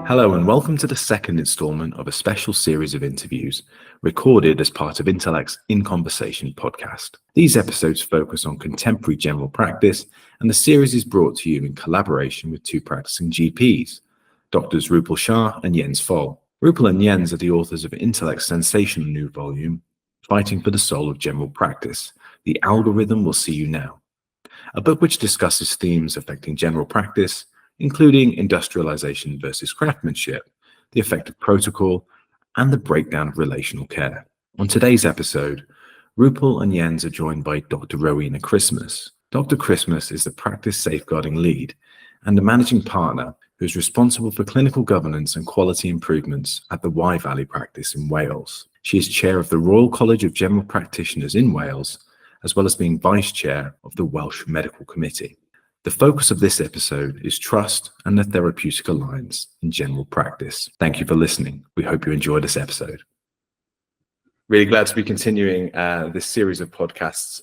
Hello and welcome to the second installment of a special series of interviews recorded as part of Intellect's In Conversation podcast. These episodes focus on contemporary general practice, and the series is brought to you in collaboration with two practicing GPs, Doctors Rupal Shah and Jens Foell. Rupal and Jens are the authors of Intellect's sensational new volume, Fighting for the Soul of General Practice, The Algorithm Will See You Now, a book which discusses themes affecting general practice, including industrialization versus craftsmanship, the effect of protocol, and the breakdown of relational care. On today's episode, Rupal and Jens are joined by Dr. Rowena Christmas. Dr. Christmas is the practice safeguarding lead and the managing partner who is responsible for clinical governance and quality improvements at the Wye Valley practice in Wales. She is chair of the Royal College of General Practitioners in Wales, as well as being vice chair of the Welsh Medical Committee. The focus of this episode is trust and the therapeutic alliance in general practice. Thank you for listening. We hope you enjoy this episode. Really glad to be continuing this series of podcasts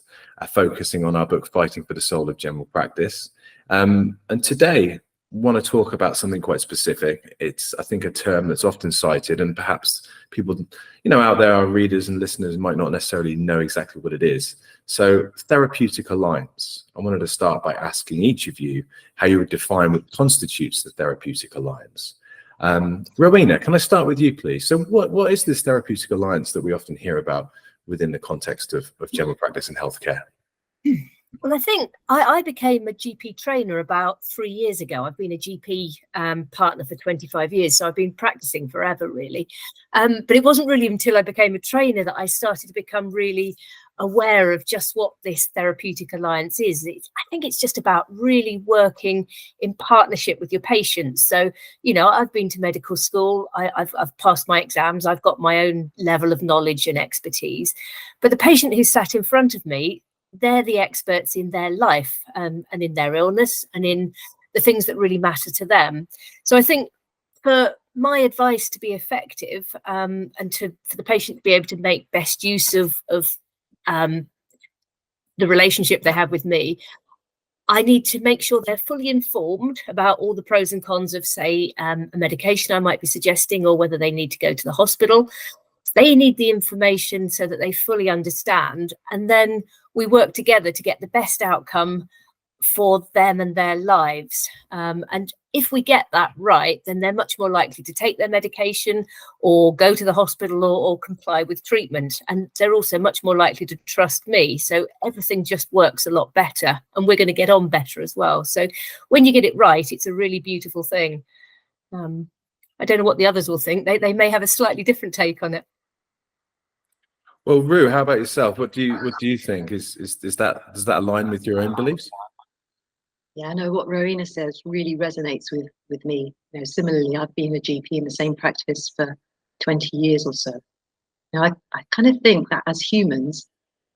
focusing on our book, Fighting for the Soul of General Practice. And today, want to talk about something quite specific. It's, I think, a term that's often cited, and perhaps people, out there, our readers and listeners might not necessarily know exactly what it is. So, therapeutic alliance. I wanted to start by asking each of you how you would define what constitutes the therapeutic alliance. Rowena, can I start with you, please? So, what is this therapeutic alliance that we often hear about within the context of general practice and healthcare? Well, I think I became a GP trainer about 3 years ago. I've been a GP partner for 25 years, so I've been practicing forever, really. But it wasn't really until I became a trainer that I started to become really aware of just what this therapeutic alliance is. I think it's just about really working in partnership with your patients. So, I've been to medical school, I've passed my exams, I've got my own level of knowledge and expertise. But the patient who sat in front of me, they're the experts in their life and in their illness and in the things that really matter to them. So I think for my advice to be effective and for the patient to be able to make best use of the relationship they have with me, I need to make sure they're fully informed about all the pros and cons of, say, a medication I might be suggesting, or whether they need to go to the hospital. They need the information so that they fully understand, and then we work together to get the best outcome for them and their lives. And if we get that right, then they're much more likely to take their medication or go to the hospital or comply with treatment. And they're also much more likely to trust me. So everything just works a lot better, and we're going to get on better as well. So when you get it right, it's a really beautiful thing. I don't know what the others will think. They may have a slightly different take on it. Well, Ru, how about yourself? What do you think? Does that align with your own beliefs? Yeah, I know what Rowena says really resonates with me. Similarly, I've been a GP in the same practice for 20 years or so. Now, I kind of think that as humans,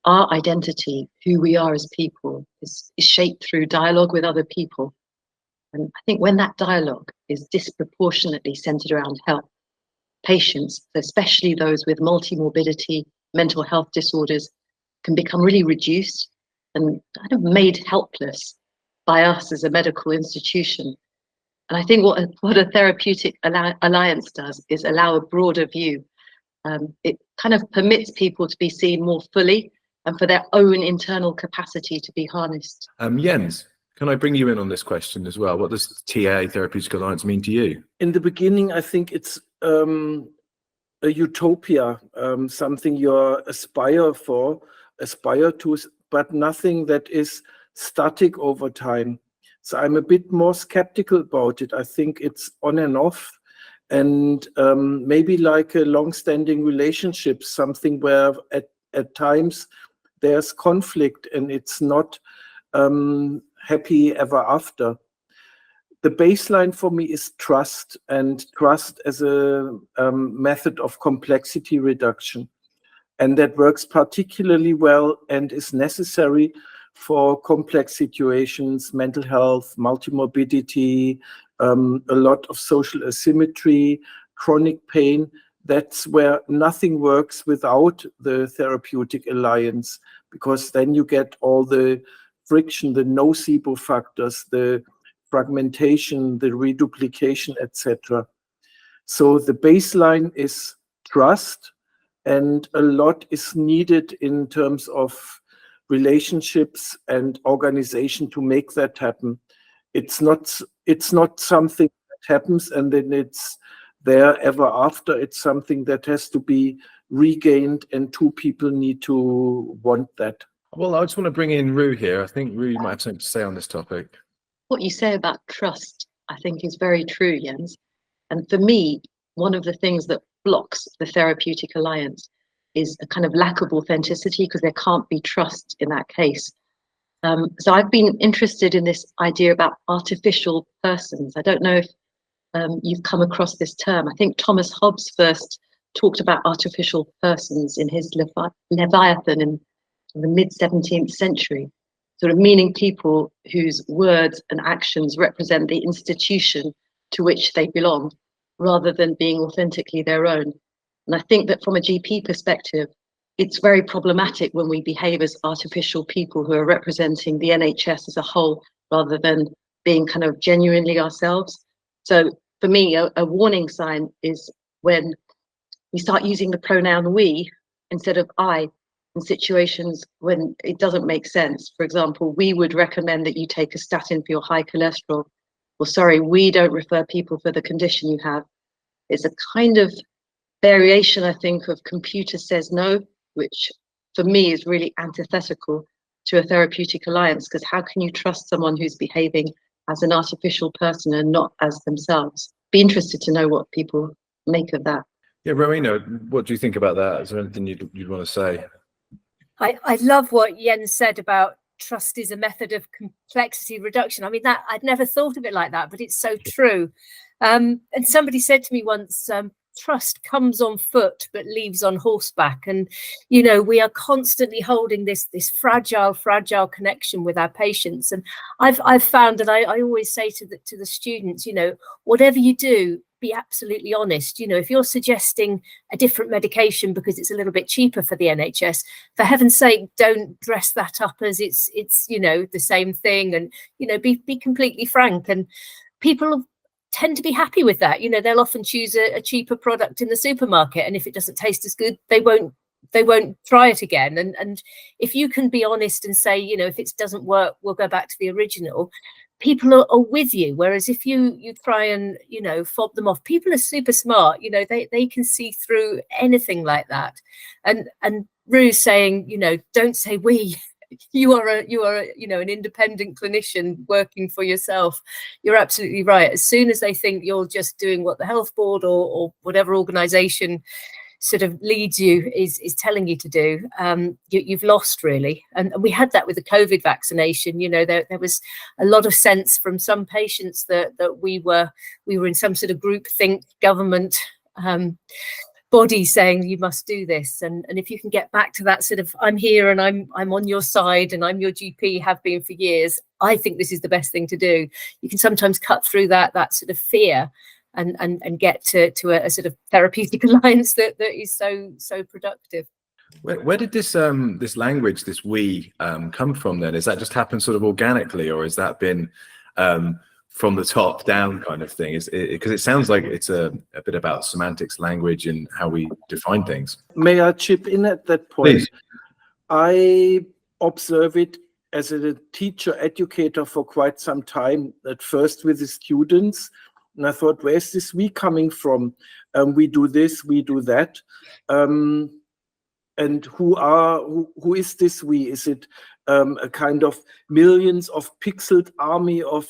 our identity, who we are as people, is shaped through dialogue with other people. And I think when that dialogue is disproportionately centered around health, patients, especially those with multi-morbidity, mental health disorders, can become really reduced and kind of made helpless by us as a medical institution. And I think what a therapeutic alliance does is allow a broader view. It kind of permits people to be seen more fully and for their own internal capacity to be harnessed. Jens, can I bring you in on this question as well? What does TA, therapeutic alliance, mean to you? In the beginning, I think it's a utopia, something you aspire to, but nothing that is static over time. So I'm a bit more skeptical about it. I think it's on and off, and maybe like a long-standing relationship, something where at times there's conflict and it's not happy ever after. The baseline for me is trust, and trust as a method of complexity reduction. And that works particularly well and is necessary for complex situations, mental health, multimorbidity, a lot of social asymmetry, chronic pain. That's where nothing works without the therapeutic alliance, because then you get all the friction, the nocebo factors, the fragmentation, the reduplication, etc. So the baseline is trust, and a lot is needed in terms of relationships and organization to make that happen. It's not something that happens and then it's there ever after. It's something that has to be regained, and two people need to want that. Well, I just want to bring in Ru here. I think Ru, you might have something to say on this topic. What you say about trust, I think, is very true, Jens. And for me, one of the things that blocks the therapeutic alliance is a kind of lack of authenticity, because there can't be trust in that case. So I've been interested in this idea about artificial persons. I don't know if you've come across this term. I think Thomas Hobbes first talked about artificial persons in his Leviathan in the mid-17th century, sort of meaning people whose words and actions represent the institution to which they belong, rather than being authentically their own. And I think that from a GP perspective, it's very problematic when we behave as artificial people who are representing the NHS as a whole, rather than being kind of genuinely ourselves. So for me, a warning sign is when we start using the pronoun we instead of I in situations when it doesn't make sense. For example, we would recommend that you take a statin for your high cholesterol. Well, sorry, we don't refer people for the condition you have. It's a kind of variation, I think, of computer says no, which for me is really antithetical to a therapeutic alliance, because how can you trust someone who's behaving as an artificial person and not as themselves? Be interested to know what people make of that. Yeah, Rowena, what do you think about that? Is there anything you'd want to say? I love what Jens said about trust is a method of complexity reduction. I mean, that I'd never thought of it like that, but it's so true. And somebody said to me once, trust comes on foot but leaves on horseback. And you know, we are constantly holding this fragile connection with our patients. And I've found that I always say to the students, you know, whatever you do, be absolutely honest. You know, if you're suggesting a different medication because it's a little bit cheaper for the NHS, for heaven's sake, don't dress that up as it's you know, the same thing. And you know, be completely frank. And people tend to be happy with that. You know, they'll often choose a cheaper product in the supermarket, and if it doesn't taste as good, they won't try it again. And if you can be honest and say, you know, if it doesn't work, we'll go back to the original, people are with you. Whereas if you try and, you know, fob them off, people are super smart. You know, they can see through anything like that. And Ru's saying, you know, don't say we. You are you know, an independent clinician working for yourself. You're absolutely right. As soon as they think you're just doing what the health board or whatever organization sort of leads you is telling you to do, you've lost, really. And we had that with the COVID vaccination. You know, there was a lot of sense from some patients that we were in some sort of groupthink government body saying you must do this. And if you can get back to that sort of, I'm here and I'm on your side and I'm your GP, have been for years, I think this is the best thing to do. You can sometimes cut through that sort of fear and get to a sort of therapeutic alliance that is so productive. Where did this this language, this we, come from then? Has that just happened sort of organically, or has that been from the top down kind of thing? Because it sounds like it's a bit about semantics, language, and how we define things. May I chip in at that point? Please. I observe it as a teacher educator for quite some time, at first with the students. And I thought, where's this we coming from? We do this, we do that. And who is this we? Is it a kind of millions of pixeled army of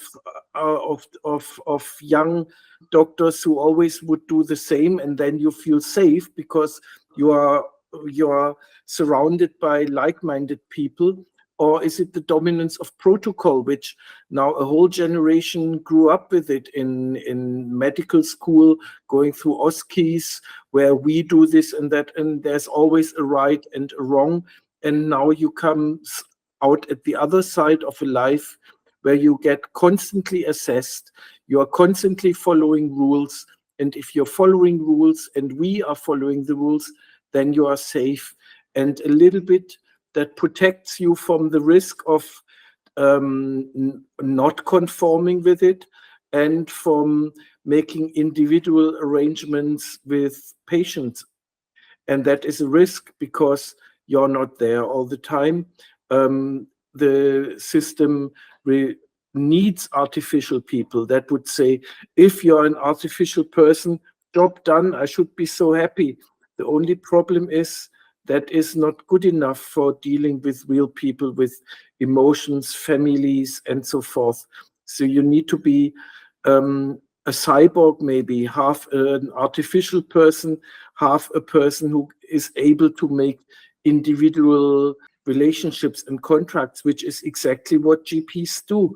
young doctors who always would do the same, and then you feel safe because you are surrounded by like-minded people? Or is it the dominance of protocol, which now a whole generation grew up with it in medical school, going through OSCEs, where we do this and that, and there's always a right and a wrong. And now you come out at the other side of a life where you get constantly assessed, you are constantly following rules. And if you're following rules and we are following the rules, then you are safe. And a little bit that protects you from the risk of not conforming with it, and from making individual arrangements with patients. And that is a risk because you're not there all the time. The system needs artificial people that would say, if you're an artificial person, job done, I should be so happy. The only problem is that is not good enough for dealing with real people with emotions, families, and so forth. So you need to be a cyborg, maybe half an artificial person, half a person who is able to make individual relationships and contracts, which is exactly what GPs do.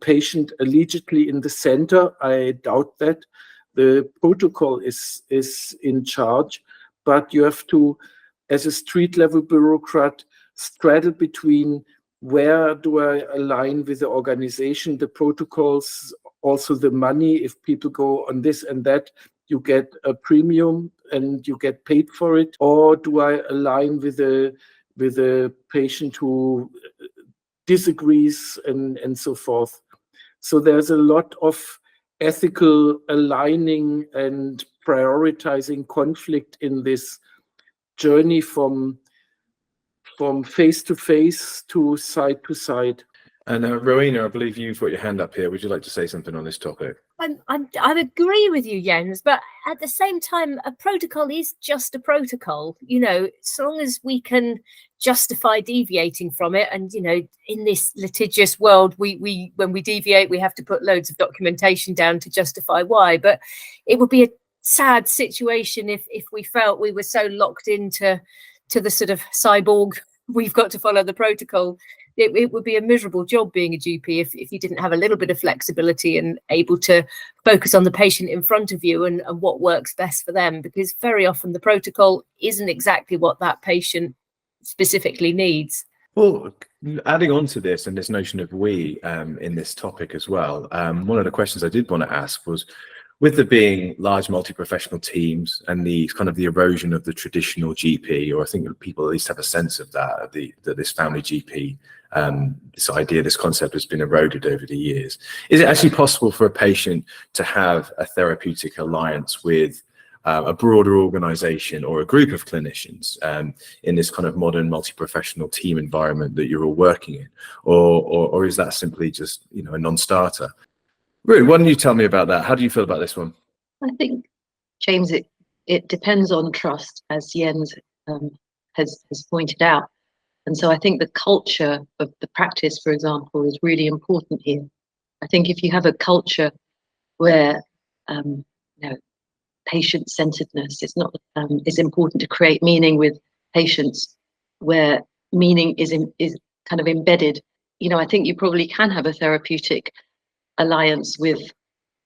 Patient allegedly in the center, I doubt that. The protocol is in charge, but you have to, as a street level bureaucrat, straddle between where do I align with the organization, the protocols, also the money. If people go on this and that, you get a premium and you get paid for it. Or do I align with a patient who disagrees and so forth? So there's a lot of ethical aligning and prioritizing conflict in this journey from face to face to side. And Rowena, I believe you've got your hand up here. Would you like to say something on this topic? I agree with you, Jens, but at the same time, a protocol is just a protocol. You know, so long as we can justify deviating from it, and you know, in this litigious world, we when we deviate, we have to put loads of documentation down to justify why. But it would be a sad situation if we felt we were so locked into the sort of cyborg, we've got to follow the protocol. It would be a miserable job being a GP if you didn't have a little bit of flexibility and able to focus on the patient in front of you and what works best for them, because very often the protocol isn't exactly what that patient specifically needs. Well, adding on to this and this notion of we in this topic as well, one of the questions I did want to ask was, with there being large multi-professional teams and the kind of the erosion of the traditional GP, or I think people at least have a sense of that this family GP, this idea, this concept has been eroded over the years. Is it actually possible for a patient to have a therapeutic alliance with a broader organization or a group of clinicians in this kind of modern multi-professional team environment that you're all working in, or is that simply just, you know, a non-starter? Ru, why don't you tell me about that? How do you feel about this one? I think, James, it depends on trust, as Jens has pointed out. And so I think the culture of the practice, for example, is really important here. I think if you have a culture where you know, patient-centeredness is not is important to create meaning with patients, where meaning is kind of embedded, you know, I think you probably can have a therapeutic alliance with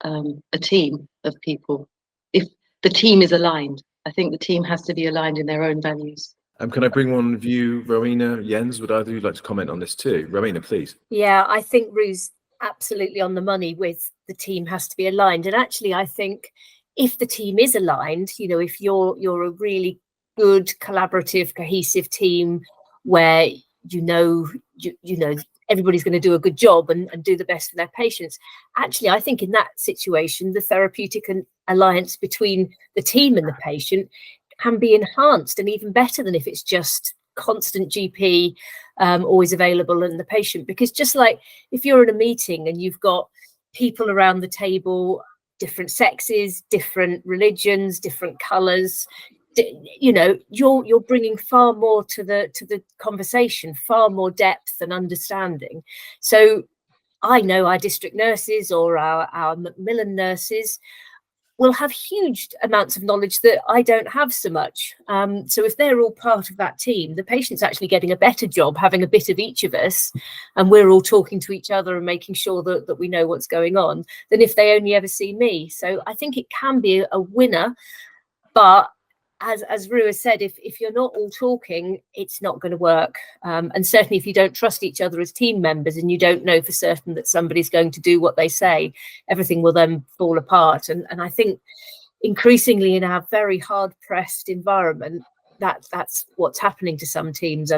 a team of people if the team is aligned. I think the team has to be aligned in their own values. Can I bring one of you, Rowena, Jens? Would either of you like to comment on this too? Rowena, please. Yeah, I think Ru's absolutely on the money with the team has to be aligned. And actually, I think if the team is aligned, you know, if you're a really good, collaborative, cohesive team where you know everybody's going to do a good job and do the best for their patients. Actually, I think in that situation, the therapeutic alliance between the team and the patient can be enhanced and even better than if it's just constant GP always available and the patient. Because just like if you're in a meeting and you've got people around the table, different sexes, different religions, different colours, you know, you're bringing far more to the conversation, far more depth and understanding. So I know our district nurses or our Macmillan nurses will have huge amounts of knowledge that I don't have so much. So if they're all part of that team, the patient's actually getting a better job having a bit of each of us, and we're all talking to each other and making sure that we know what's going on, than if they only ever see me. So I think it can be a winner, but as Ru has said, if you're not all talking, it's not going to work. And certainly if you don't trust each other as team members and you don't know for certain that somebody's going to do what they say, everything will then fall apart. And I think increasingly in our very hard-pressed environment, that's what's happening to some teams,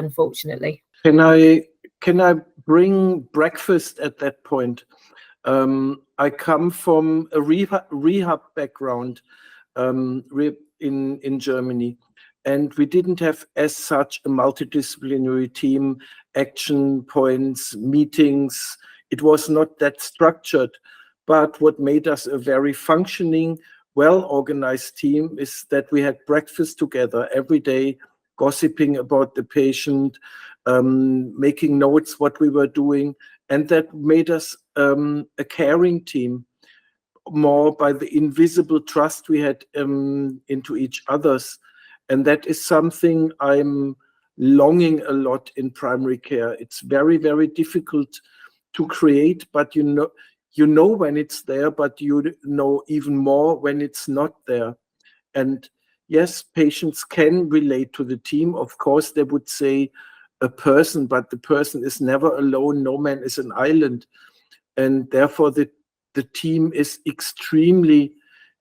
Can I bring breakfast at that point? I come from a rehab background in Germany, and we didn't have as such a multidisciplinary team, action points, meetings. It was not that structured, but what made us a very functioning, well-organized team is that we had breakfast together every day, gossiping about the patient, making notes what we were doing, and that made us a caring team, more by the invisible trust we had into each other's. And that is something I'm longing a lot in primary care. It's very, very difficult to create, but you know when it's there, but you know even more when it's not there. And yes, patients can relate to the team. Of course, they would say a person, but the person is never alone. No man is an island. And therefore, the team is extremely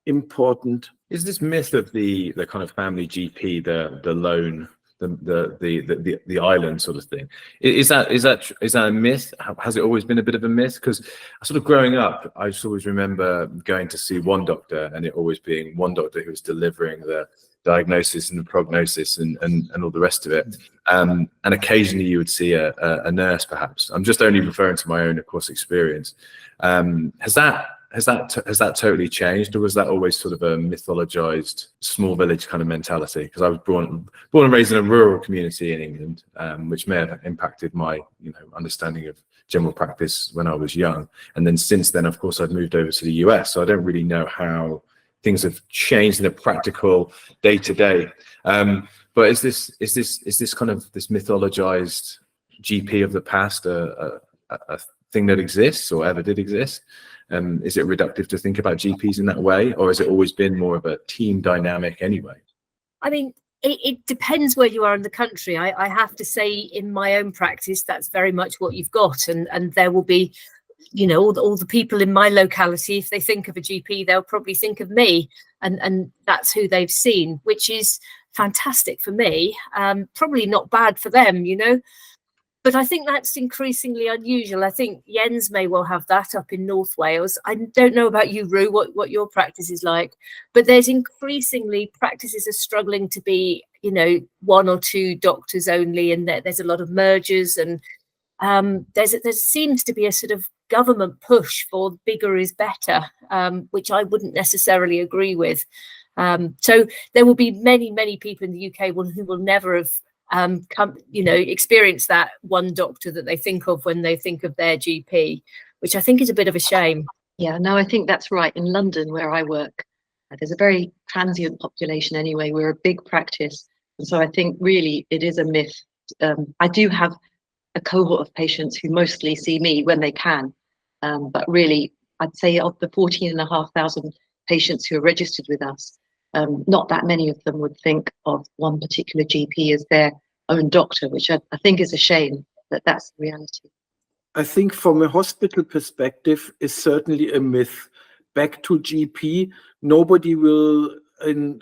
important. Is this myth of the kind of family GP, the lone, the island sort of thing, is that a myth? Has it always been a bit of a myth? Because sort of growing up, I just always remember going to see one doctor, and it always being one doctor who was delivering the diagnosis and the prognosis and all the rest of it. And occasionally you would see a nurse, perhaps. I'm just only referring to my own, of course, experience. Has that totally changed, or was that always sort of a mythologized small village kind of mentality? Because I was born and raised in a rural community in England, which may have impacted my understanding of general practice when I was young. And then since then, of course, I've moved over to the US, so I don't really know how things have changed in a practical day-to-day. But is this kind of this mythologized GP of the past a thing that exists or ever did exist? Is it reductive to think about GPs in that way, or has it always been more of a team dynamic anyway? I mean, it depends where you are in the country. I have to say, in my own practice, that's very much what you've got, and there will be, all the people in my locality, if they think of a GP, they'll probably think of me, and that's who they've seen, which is fantastic for me. Probably not bad for them, But I think that's increasingly unusual. I think Jens may well have that up in North Wales. I don't know about you, Ru, what your practice is like, but there's increasingly practices are struggling to be, one or two doctors only, and there's a lot of mergers, and there seems to be a sort of government push for bigger is better, which I wouldn't necessarily agree with. So there will be many, many people in the UK who will never have experience that one doctor that they think of when they think of their GP, which I think is a bit of a shame. Yeah, no, I think that's right. In London, where I work, there's a very transient population anyway. We're a big practice. And so I think really it is a myth. I do have a cohort of patients who mostly see me when they can. But really, I'd say of the 14,500 patients who are registered with us, not that many of them would think of one particular GP as their own doctor, which I think is a shame, that that's the reality. I think from a hospital perspective is certainly a myth. Back to GP, nobody will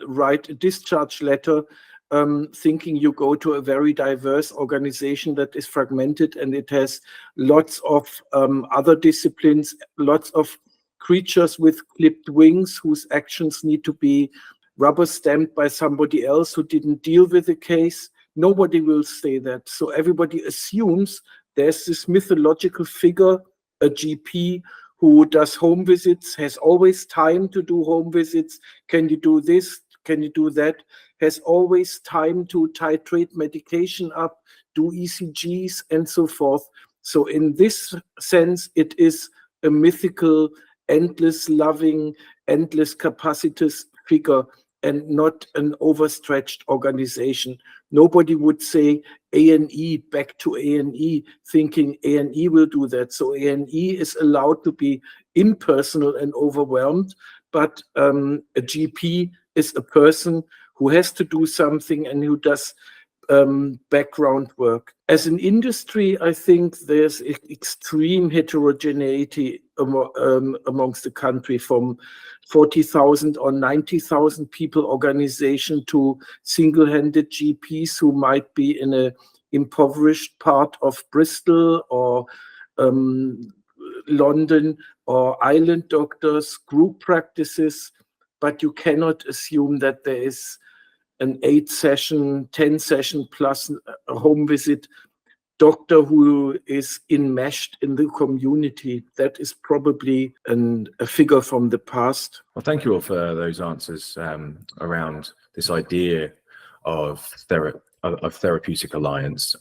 write a discharge letter thinking you go to a very diverse organization that is fragmented and it has lots of other disciplines, lots of creatures with clipped wings whose actions need to be rubber stamped by somebody else who didn't deal with the case. Nobody will say that. So everybody assumes there's this mythological figure, a GP who does home visits, has always time to do home visits. Can you do this? Can you do that? Has always time to titrate medication up, do ECGs, and so forth. So in this sense, it is a mythical, endless loving, endless capacitous figure, and not an overstretched organization. Nobody would say A&E, back to A&E, thinking A&E will do that. So A&E is allowed to be impersonal and overwhelmed, but a GP is a person who has to do something and who does background work. As an industry, I think there's extreme heterogeneity amongst the country, from 40,000 or 90,000 people organization to single-handed GPs who might be in an impoverished part of Bristol or London, or island doctors, group practices, but you cannot assume that there is an 8-session, 10-session plus a home visit doctor who is enmeshed in the community. That is probably a figure from the past. Well, thank you all for those answers around this idea of therapeutic alliance.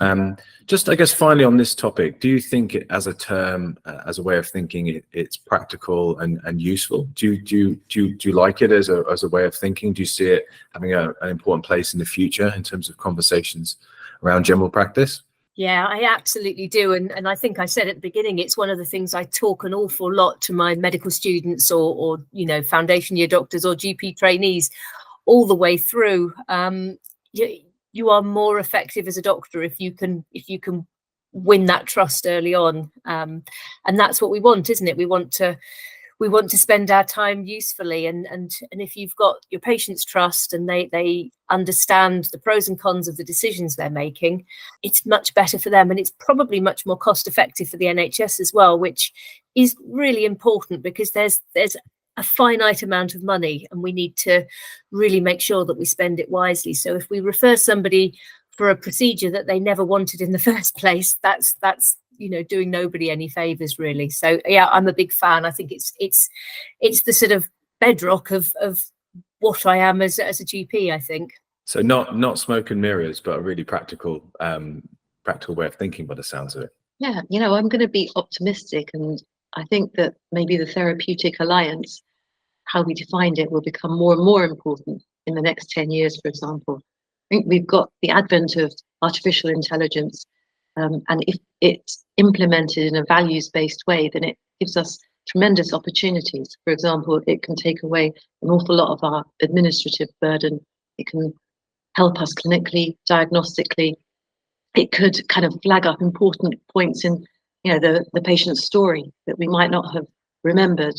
Just, I guess, finally on this topic, do you think it, as a term, as a way of thinking, it's practical and useful? Do you like it as a way of thinking? Do you see it having an important place in the future in terms of conversations around general practice? Yeah, I absolutely do. And I think I said at the beginning, it's one of the things I talk an awful lot to my medical students or foundation year doctors or GP trainees all the way through. You are more effective as a doctor if you can win that trust early on. And that's what we want, isn't it? We want to spend our time usefully, and if you've got your patients' trust and they understand the pros and cons of the decisions they're making, it's much better for them, and it's probably much more cost effective for the NHS as well, which is really important because there's a finite amount of money and we need to really make sure that we spend it wisely. So if we refer somebody for a procedure that they never wanted in the first place, that's doing nobody any favors, really. So yeah, I'm a big fan. I think it's the sort of bedrock of what I am as a GP, I think. So not smoke and mirrors, but a really practical way of thinking by the sounds of it. Yeah, I'm going to be optimistic, and I think that maybe the therapeutic alliance, how we defined it, will become more and more important in the next 10 years, for example. I think we've got the advent of artificial intelligence, and if it's implemented in a values-based way, then it gives us tremendous opportunities. For example, it can take away an awful lot of our administrative burden. It can help us clinically, diagnostically. It could kind of flag up important points in the patient's story that we might not have remembered,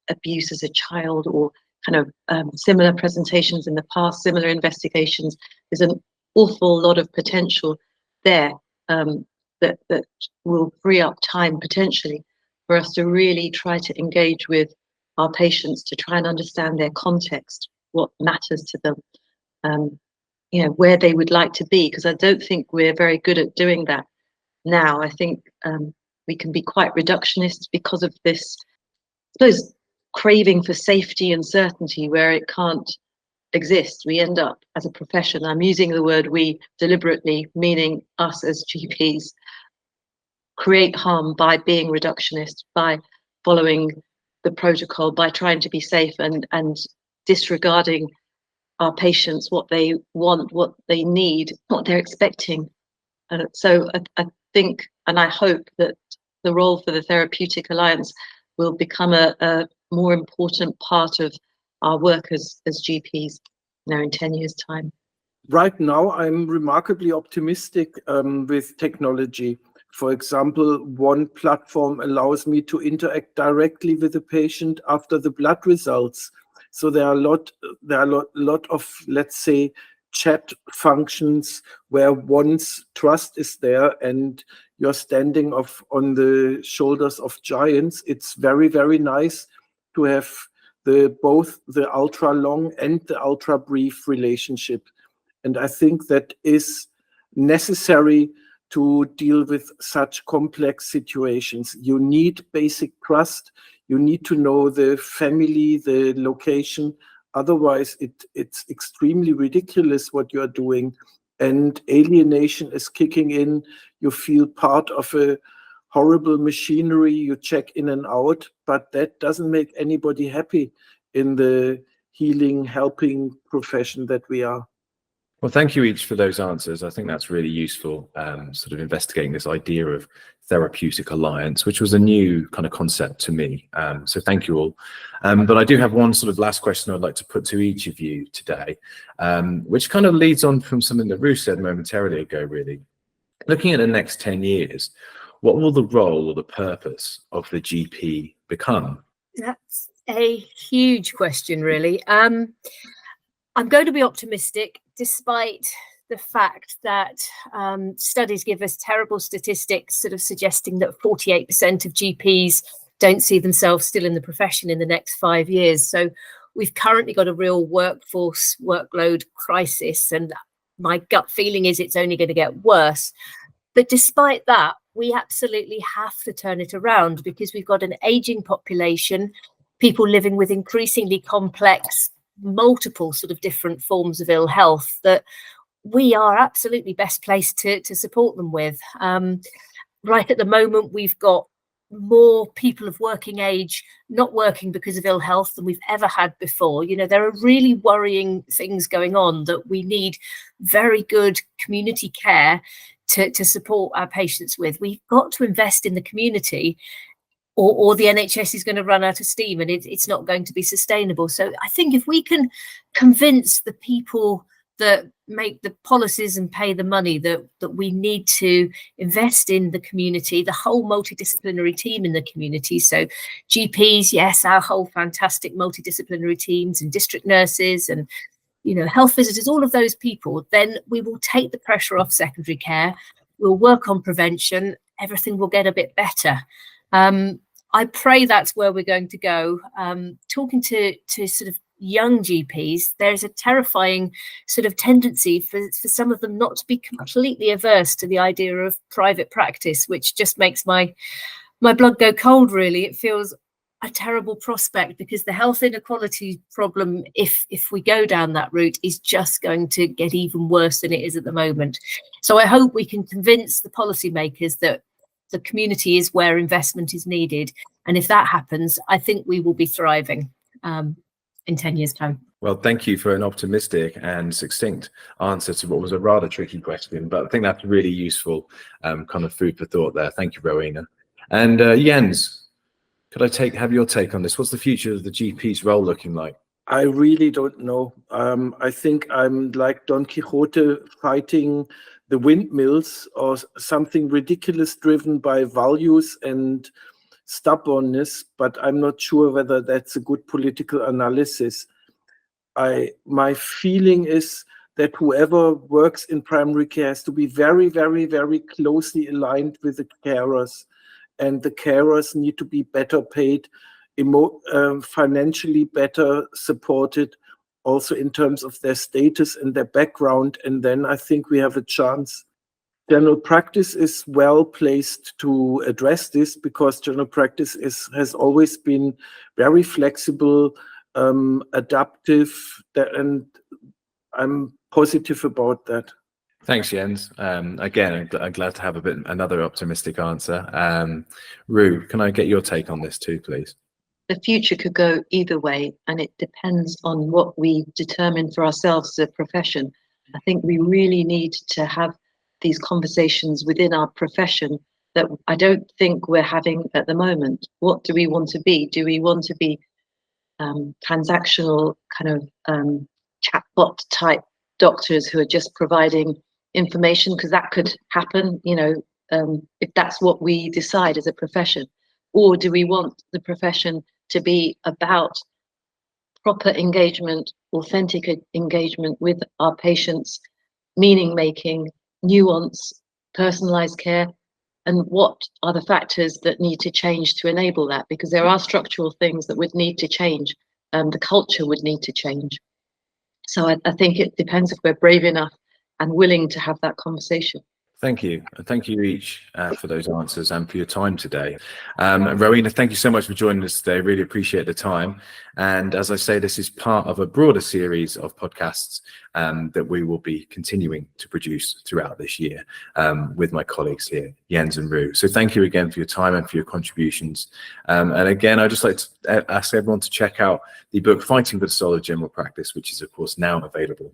abuse as a child or kind of similar presentations in the past, similar investigations. There's an awful lot of potential there that will free up time potentially for us to really try to engage with our patients, to try and understand their context, what matters to them, where they would like to be, because I don't think we're very good at doing that now. I think we can be quite reductionist because of this, I suppose, craving for safety and certainty where it can't exist. We end up as a profession, I'm using the word we deliberately, meaning us as GPs, create harm by being reductionist, by following the protocol, by trying to be safe and disregarding our patients, what they want, what they need, what they're expecting. So I think, and I hope that the role for the Therapeutic Alliance will become a more important part of our work as GPs, in 10 years' time. Right now, I'm remarkably optimistic with technology. For example, one platform allows me to interact directly with the patient after the blood results. So there are a lot of, let's say, chat functions where one's trust is there and you're standing on the shoulders of giants. It's very, very nice to have both the ultra long and the ultra brief relationship. And I think that is necessary to deal with such complex situations. You need basic trust. You need to know the family, the location. Otherwise, it's extremely ridiculous what you're doing. And alienation is kicking in. You feel part of a horrible machinery. You check in and out, but that doesn't make anybody happy in the healing, helping profession that we are. Well, thank you each for those answers. I think that's really useful, sort of investigating this idea of therapeutic alliance, which was a new kind of concept to me. So thank you all. But I do have one sort of last question I'd like to put to each of you today, which kind of leads on from something that Ruth said momentarily ago, really. Looking at the next 10 years, what will the role or the purpose of the GP become? That's a huge question, really. I'm going to be optimistic, despite the fact that studies give us terrible statistics sort of suggesting that 48% of GPs don't see themselves still in the profession in the next 5 years. So we've currently got a real workforce workload crisis, and my gut feeling is it's only going to get worse. But despite that, we absolutely have to turn it around, because we've got an aging population, people living with increasingly complex, multiple sort of different forms of ill health that we are absolutely best placed to support them with. Right at the moment, we've got more people of working age not working because of ill health than we've ever had before. You know, there are really worrying things going on that we need very good community care to support our patients with. We've got to invest in the community, or the NHS is going to run out of steam, and it's not going to be sustainable. So I think if we can convince the people that make the policies and pay the money that we need to invest in the community, the whole multidisciplinary team in the community. So GPs, yes, our whole fantastic multidisciplinary teams, and district nurses, and health visitors, all of those people, then we will take the pressure off secondary care. We'll work on prevention. Everything will get a bit better. I pray that's where we're going to go. Talking to sort of young GPs, there's a terrifying sort of tendency for some of them not to be completely averse to the idea of private practice, which just makes my blood go cold, really. It feels a terrible prospect, because the health inequality problem, if we go down that route, is just going to get even worse than it is at the moment. So I hope we can convince the policymakers that the community is where investment is needed. And if that happens, I think we will be thriving in 10 years' time. Well, thank you for an optimistic and succinct answer to what was a rather tricky question, but I think that's really useful kind of food for thought there. Thank you, Rowena. And Jens, could I have your take on this? What's the future of the GP's role looking like? I really don't know. I think I'm like Don Quixote fighting the windmills, or something ridiculous driven by values and stubbornness, but I'm not sure whether that's a good political analysis. My feeling is that whoever works in primary care has to be very, very, very closely aligned with the carers, and the carers need to be better paid, financially better supported, also in terms of their status and their background, and then I think we have a chance. General practice is well placed to address this, because general practice has always been very flexible, adaptive, and I'm positive about that. Thanks, Jens. Again, I'm glad to have another optimistic answer. Ru, can I get your take on this too, please? The future could go either way, and it depends on what we determine for ourselves as a profession. I think we really need to have these conversations within our profession that I don't think we're having at the moment. What do we want to be? Do we want to be transactional kind of chatbot type doctors who are just providing information? Because that could happen, if that's what we decide as a profession. Or do we want the profession to be about proper engagement, authentic engagement with our patients, meaning making, nuance, personalized care? And what are the factors that need to change to enable that? Because there are structural things that would need to change. The culture would need to change. So I think it depends if we're brave enough and willing to have that conversation. Thank you. And thank you each for those answers and for your time today. Rowena, thank you so much for joining us today. Really appreciate the time. And as I say, this is part of a broader series of podcasts that we will be continuing to produce throughout this year with my colleagues here, Jens and Ru. So thank you again for your time and for your contributions. And again, I'd just like to ask everyone to check out the book Fighting for the Soul of General Practice, which is of course now available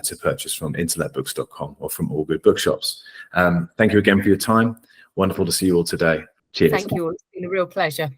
to purchase from intellectbooks.com or from all good bookshops. Thank you again for your time. Wonderful to see you all today. Cheers. Thank you all. It's been a real pleasure.